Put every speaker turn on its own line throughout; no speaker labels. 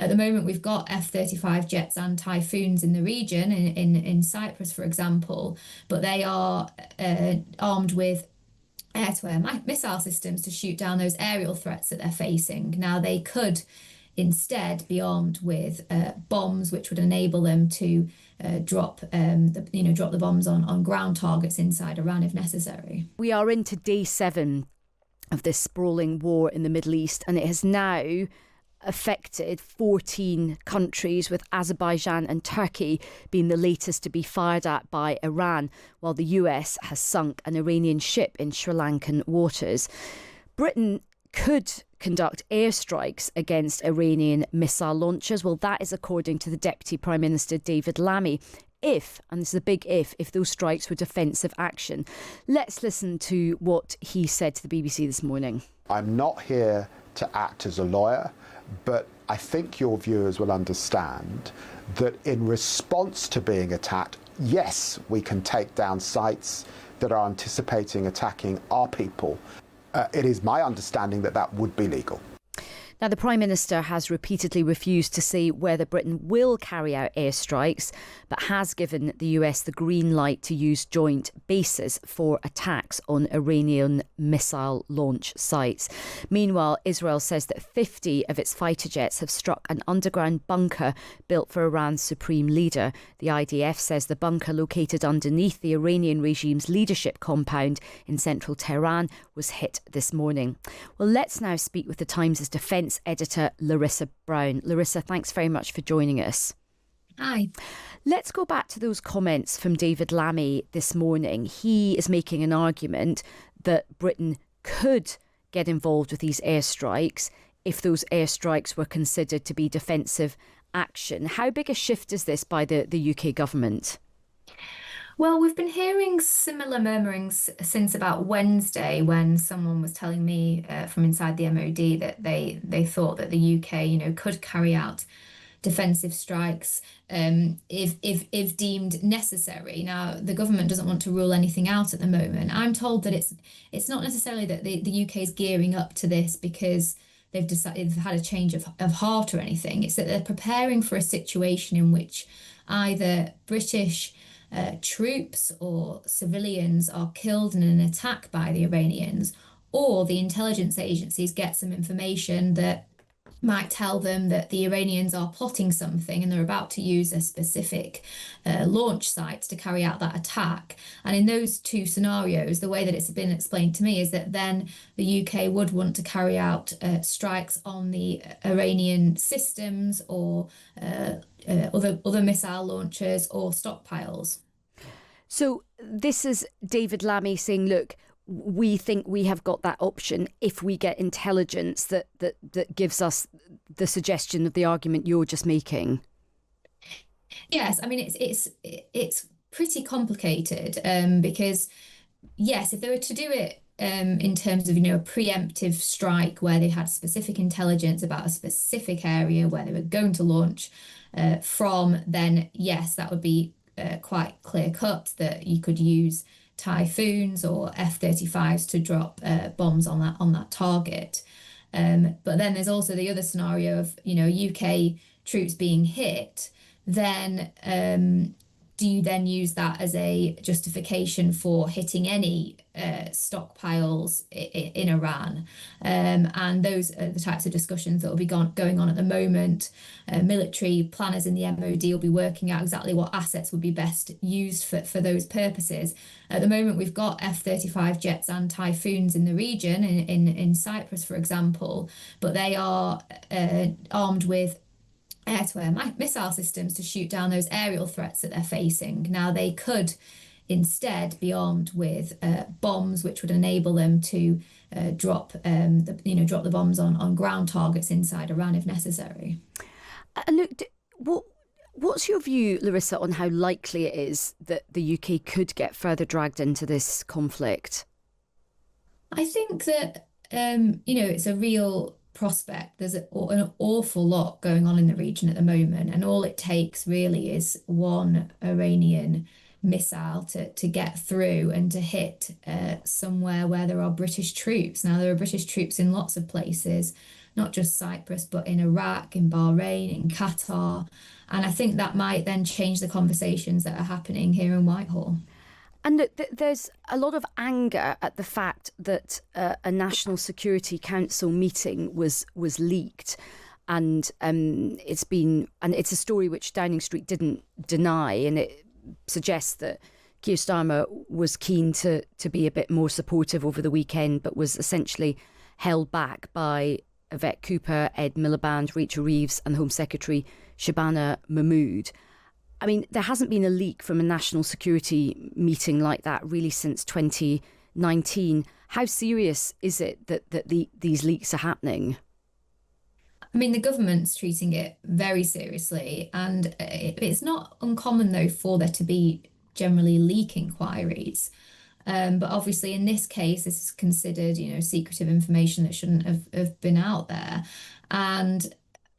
At the moment, we've got F-35 jets and Typhoons in the region, in Cyprus, for example, but they are armed with air-to-air missile systems to shoot down those aerial threats that they're facing. Now, they could instead be armed with bombs, which would enable them to drop the bombs on ground targets inside Iran if necessary.
We are into day 7 of this sprawling war in the Middle East, and it has now affected 14 countries, with Azerbaijan and Turkey being the latest to be fired at by Iran, while the US has sunk an Iranian ship in Sri Lankan waters. Britain could conduct airstrikes against Iranian missile launchers. Well, that is according to the Deputy Prime Minister David Lammy. If, and this is a big if those strikes were defensive action. Let's listen to what he said to the BBC this morning.
I'm not here to act as a lawyer, but I think your viewers will understand that in response to being attacked, yes, we can take down sites that are anticipating attacking our people. It is my understanding that that would be legal.
Now, the Prime Minister has repeatedly refused to say whether Britain will carry out airstrikes, but has given the US the green light to use joint bases for attacks on Iranian missile launch sites. Meanwhile, Israel says that 50 of its fighter jets have struck an underground bunker built for Iran's supreme leader. The IDF says the bunker, located underneath the Iranian regime's leadership compound in central Tehran, was hit this morning. Well, let's now speak with the Times' defence editor Larisa Brown. Larisa, thanks very much for joining us.
Hi.
Let's go back to those comments from David Lammy this morning. He is making an argument that Britain could get involved with these airstrikes if those airstrikes were considered to be defensive action. How big a shift is this by the UK government?
Well, we've been hearing similar murmurings since about Wednesday, when someone was telling me from inside the MOD that they thought that the UK, could carry out defensive strikes if deemed necessary. Now, the government doesn't want to rule anything out at the moment. I'm told that it's not necessarily that the UK is gearing up to this because they've decided they've had a change of heart or anything. It's that they're preparing for a situation in which either British troops or civilians are killed in an attack by the Iranians, or the intelligence agencies get some information that might tell them that the Iranians are plotting something and they're about to use a specific launch site to carry out that attack. And in those two scenarios, the way that it's been explained to me is that then the UK would want to carry out strikes on the Iranian systems or other missile launchers or stockpiles.
So this is David Lammy saying, look, we think we have got that option if we get intelligence that gives us the suggestion of the argument you're just making.
Yes, I mean it's pretty complicated because yes, if they were to do it in terms of a preemptive strike where they had specific intelligence about a specific area where they were going to launch from, then yes, that would be quite clear cut that you could use Typhoons or F-35s to drop bombs on that target. But then there's also the other scenario of UK troops being hit. Then do you then use that as a justification for hitting any stockpiles in Iran? And those are the types of discussions that will be going on at the moment. Military planners in the MOD will be working out exactly what assets would be best used for those purposes. At the moment, we've got F-35 jets and Typhoons in the region, in Cyprus, for example, but they are armed with air-to-air missile systems to shoot down those aerial threats that they're facing. Now, they could instead be armed with bombs, which would enable them to drop the bombs on ground targets inside Iran if necessary.
And look, what's your view, Larisa, on how likely it is that the UK could get further dragged into this conflict?
I think that it's a real prospect. There's an awful lot going on in the region at the moment, and all it takes really is one Iranian missile to get through and to hit somewhere where there are British troops. Now, there are British troops in lots of places, not just Cyprus, but in Iraq, in Bahrain, in Qatar. And I think that might then change the conversations that are happening here in Whitehall.
And look, there's a lot of anger at the fact that a National Security Council meeting was leaked, and it's a story which Downing Street didn't deny, and it suggests that Keir Starmer was keen to be a bit more supportive over the weekend, but was essentially held back by Yvette Cooper, Ed Miliband, Rachel Reeves, and Home Secretary Shabana Mahmood. I mean, there hasn't been a leak from a national security meeting like that really since 2019. How serious is it that these leaks are happening?
I mean, the government's treating it very seriously, and it's not uncommon, though, for there to be generally leak inquiries. But obviously, in this case, this is considered, secretive information that shouldn't have been out there. And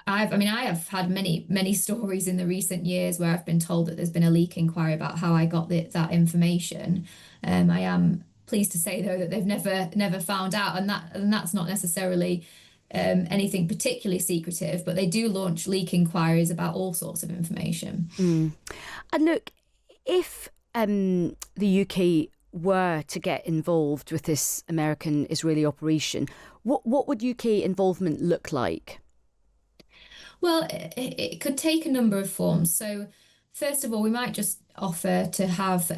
I have had many stories in the recent years where I've been told that there's been a leak inquiry about how I got that information. I am pleased to say, though, that they've never found out, and that's not necessarily anything particularly secretive, but they do launch leak inquiries about all sorts of information.
And look, if the UK were to get involved with this American-Israeli operation, what would UK involvement look like?
Well, it could take a number of forms. So, first of all, we might just offer to have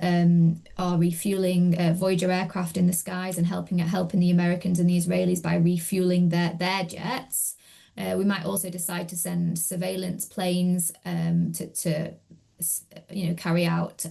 our refueling Voyager aircraft in the skies and helping the Americans and the Israelis by refueling their jets. We might also decide to send surveillance planes to carry out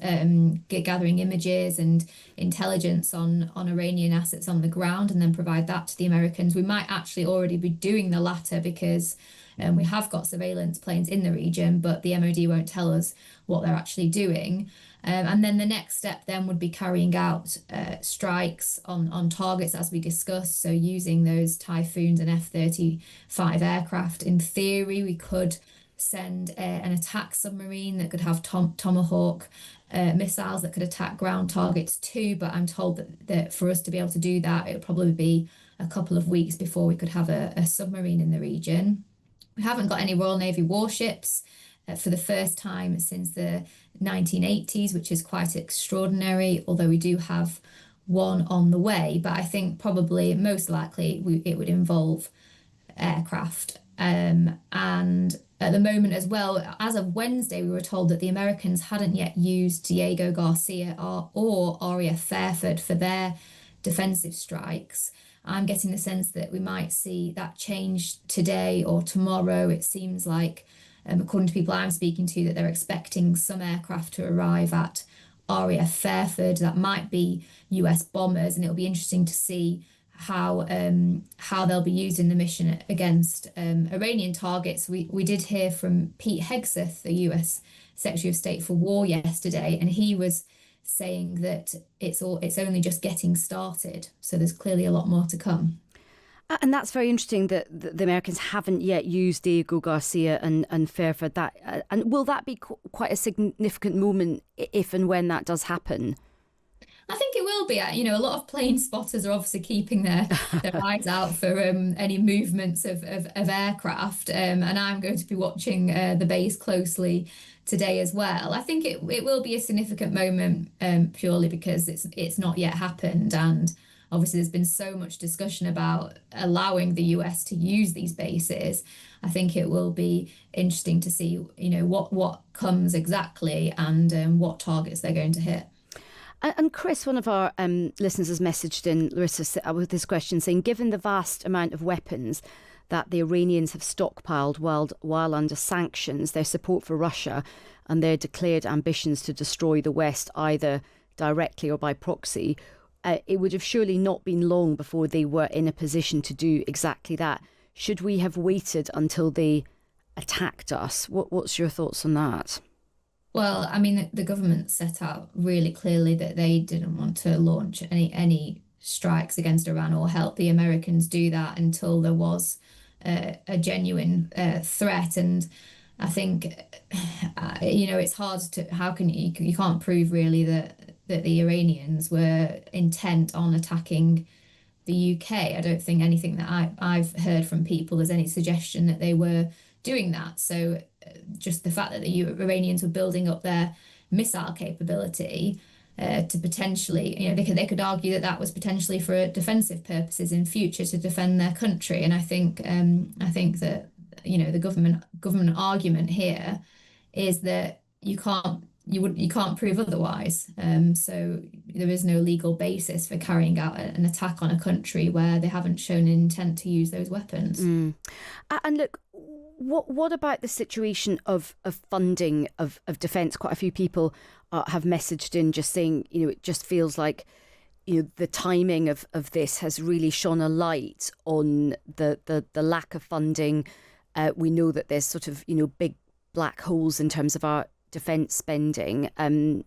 gathering images and intelligence on Iranian assets on the ground, and then provide that to the Americans. We might actually already be doing the latter because we have got surveillance planes in the region, but the MOD won't tell us what they're actually doing. And then the next step then would be carrying out strikes on targets, as we discussed. So using those Typhoons and F-35 aircraft. In theory, we could send an attack submarine that could have Tomahawk missiles that could attack ground targets too. But I'm told that for us to be able to do that, it would probably be a couple of weeks before we could have a submarine in the region. We haven't got any Royal Navy warships for the first time since the 1980s, which is quite extraordinary, although we do have one on the way. But I think probably most likely it would involve aircraft. And at the moment as well, as of Wednesday, we were told that the Americans hadn't yet used Diego Garcia or RAF Fairford for their defensive strikes. I'm getting the sense that we might see that change today or tomorrow. It seems like, according to people I'm speaking to, that they're expecting some aircraft to arrive at RAF Fairford. That might be US bombers, and it'll be interesting to see how they'll be used in the mission against Iranian targets. We did hear from Pete Hegseth, the US Secretary of State for War, yesterday, and he was saying that it's only just getting started. So there's clearly a lot more to come.
And that's very interesting that the Americans haven't yet used Diego Garcia and Fairford. And will that be quite a significant moment if and when that does happen?
I think it will be. A lot of plane spotters are obviously keeping their eyes out for any movements of aircraft. And I'm going to be watching the base closely today as well. I think it will be a significant moment purely because it's not yet happened. And obviously there's been so much discussion about allowing the US to use these bases. I think it will be interesting to see, what comes exactly and what targets they're going to hit.
And Chris, one of our listeners has messaged in, Larissa, with this question saying, given the vast amount of weapons that the Iranians have stockpiled while under sanctions, their support for Russia and their declared ambitions to destroy the West either directly or by proxy, it would have surely not been long before they were in a position to do exactly that. Should we have waited until they attacked us? What's your thoughts on that?
Well, I mean, the government set out really clearly that they didn't want to launch any strikes against Iran or help the Americans do that until there was a genuine threat. And I think, it's hard to, you can't prove really that the Iranians were intent on attacking the UK. I don't think anything that I've heard from people, there's any suggestion that they were doing that. So just the fact that the Iranians were building up their missile capability to potentially, they could argue that that was potentially for defensive purposes in future to defend their country. And I think that the government argument here is that you can't prove otherwise. So there is no legal basis for carrying out an attack on a country where they haven't shown an intent to use those weapons.
And look, what about the situation of funding of defence? Quite a few people have messaged in just saying, it just feels like, the timing of this has really shone a light on the lack of funding. We know that there's sort of, big black holes in terms of our defence spending.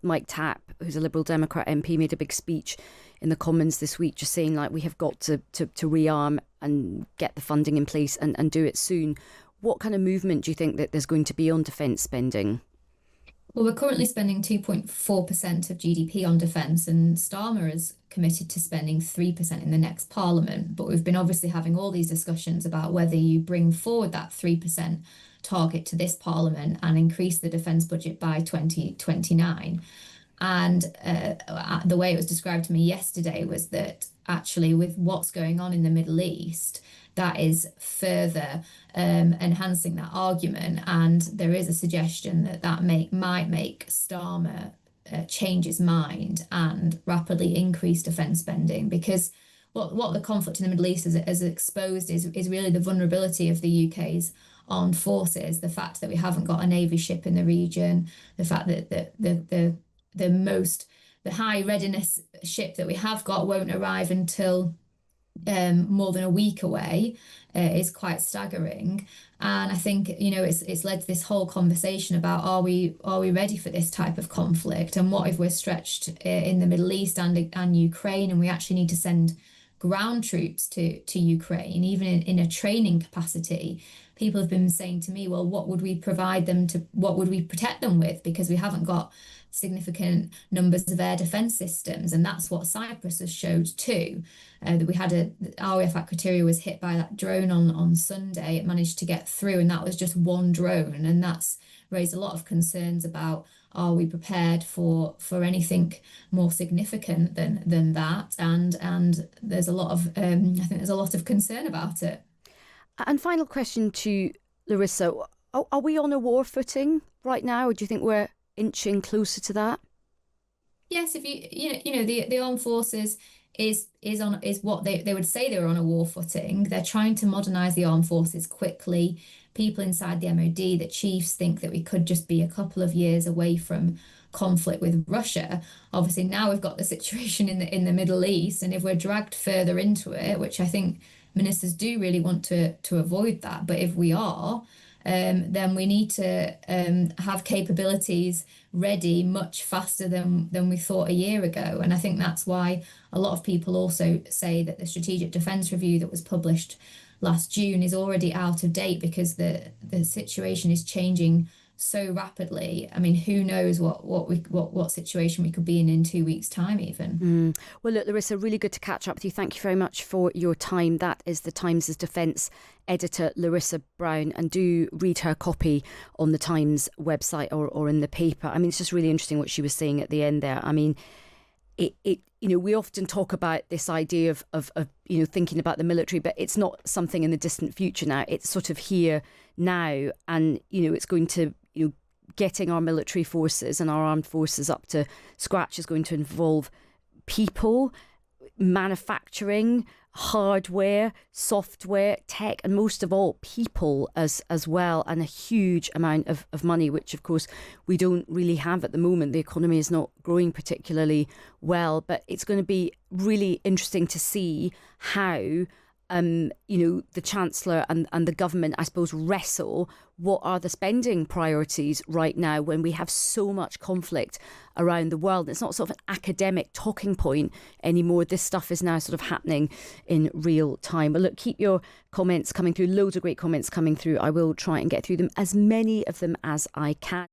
Mike Tapp, who's a Liberal Democrat MP, made a big speech in the Commons this week just saying, like, we have got to rearm and get the funding in place and do it soon. What kind of movement do you think that there's going to be on defence spending?
Well, we're currently spending 2.4% of GDP on defence, and Starmer is committed to spending 3% in the next Parliament. But we've been obviously having all these discussions about whether you bring forward that 3% target to this Parliament and increase the defence budget by 2029. And the way it was described to me yesterday was that actually with what's going on in the Middle East, that is further enhancing that argument. And there is a suggestion that might make Starmer change his mind and rapidly increase defence spending, because what the conflict in the Middle East has exposed is really the vulnerability of the UK's armed forces, the fact that we haven't got a Navy ship in the region, the fact that the high readiness ship that we have got won't arrive until more than a week away, is quite staggering. And I think it's led to this whole conversation about are we ready for this type of conflict, and what if we're stretched in the Middle East and Ukraine, and we actually need to send ground troops to Ukraine, even in a training capacity. People have been saying to me, well, what would we protect them with? Because we haven't got significant numbers of air defence systems. And that's what Cyprus has showed too. That we had RAF Akrotiri was hit by that drone on Sunday. It managed to get through, and that was just one drone. And that's raised a lot of concerns about, are we prepared for anything more significant than that? And there's a lot of I think there's a lot of concern about it.
And final question to Larisa: are we on a war footing right now, or do you think we're inching closer to that?
Yes, if the armed forces is what they would say they were on a war footing. They're trying to modernise the armed forces quickly. People inside the MOD, the chiefs, think that we could just be a couple of years away from conflict with Russia. Obviously, now we've got the situation in the Middle East, and if we're dragged further into it, which I think ministers do really want to avoid that, but if we are, then we need to have capabilities ready much faster than we thought a year ago. And I think that's why a lot of people also say that the Strategic Defence Review that was published last June is already out of date, because the situation is changing so rapidly. I mean, who knows what situation we could be in 2 weeks' time even.
Well, look, Larisa, really good to catch up with you. Thank you very much for your time. That is the Times' defence editor, Larisa Brown, and do read her copy on the Times website or in the paper. I mean, it's just really interesting what she was saying at the end there. I mean, we often talk about this idea of thinking about the military, but it's not something in the distant future now. It's sort of here now, and it's going to getting our military forces and our armed forces up to scratch is going to involve people, manufacturing, hardware, software, tech, and most of all people as well, and a huge amount of money, which of course we don't really have at the moment. The economy is not growing particularly well, but it's going to be really interesting to see how the Chancellor and the government, I suppose, wrestle what are the spending priorities right now when we have so much conflict around the world. It's not sort of an academic talking point anymore. This stuff is now sort of happening in real time. But look, keep your comments coming through. Loads of great comments coming through. I will try and get through them, as many of them as I can.